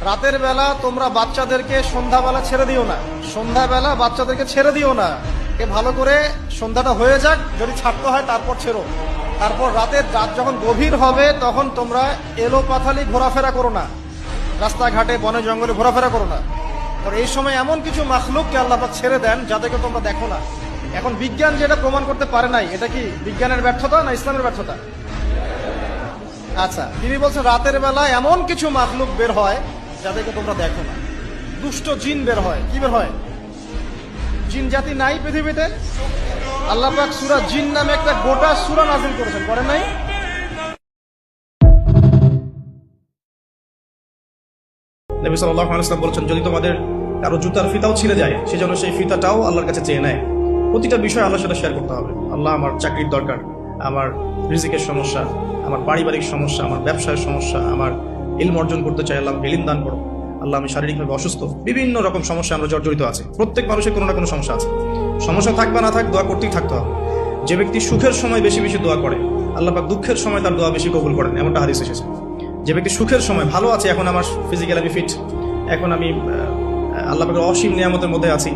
রাতের বেলা তোমরা বাচ্চাদেরকে সন্ধ্যাবেলা ছেড়ে দিও না, সন্ধ্যাবেলা বাচ্চাদেরকে ছেড়ে দিও না। এ ভালো করে সন্ধ্যাটা হয়ে যাক, যদি ছাড়তে হয় তারপর ছেড়ো। তারপর রাত যখন গভীর হবে তখন তোমরা এলোপাথালি ঘোরাফেরা করো না, রাস্তাঘাটে বনে জঙ্গলে ঘোরাফেরা করো না। কারণ এই সময় এমন কিছু মাখলুককে আল্লাহ পাক ছেড়ে দেন যাদেরকে তোমরা দেখো না। এখন বিজ্ঞান যেটা প্রমাণ করতে পারে নাই, এটা কি বিজ্ঞানের ব্যর্থতা না ইসলামের ব্যর্থতা? আচ্ছা, তিনি বলছেন রাতের বেলা এমন কিছু মাখলুক বের হয় যাদেরকে তোমরা দেখো না। দুষ্ট জিন বের হয়। কি বের হয়? জিন জাতি নাই পৃথিবীতে? আল্লাহ পাক সূরা জিন নামে একটা গোটা সূরা নাযিল করেছেন, করেন নাই? নবী সাল্লাল্লাহু আলাইহি ওয়াসাল্লাম বলেছেন, যদি তোমাদের কারো জুতার ফিতাও ছিঁড়ে যায়, সেজন্য সেই ফিতাটাও আল্লাহর কাছে চেয়ে নেয়। প্রতিটা বিষয় আল্লাহর সাথে শেয়ার করতে হবে। আল্লাহ, আমার চাকরির দরকার, আমার রিজিকের সমস্যা, আমার পারিবারিক সমস্যা, আমার ব্যবসার সমস্যা, আমার ইলম অর্জন করতে চাই, আল্লাহ ইলম দান করো। আল্লাহ, আমি শারীরিকভাবে অসুস্থ। বিভিন্ন রকম সমস্যা আমরা জর্জরিত আছে। প্রত্যেক মানুষের কোনো না কোনো সমস্যা আছে। সমস্যা থাক বা না থাক, দোয়া করতেই থাকতে হবে। যে ব্যক্তি সুখের সময় বেশি বেশি দোয়া করে, আল্লাহ পাক দুঃখের সময় তার দোয়া বেশি কবুল করেন, এমনটা হাদিস এসেছে। যে ব্যক্তি সুখের সময় ভালো আছে, এখন আমার ফিজিক্যালি আমি ফিট, এখন আমি আল্লাহ পাকের অসীম নিয়ামতের মধ্যে আছি,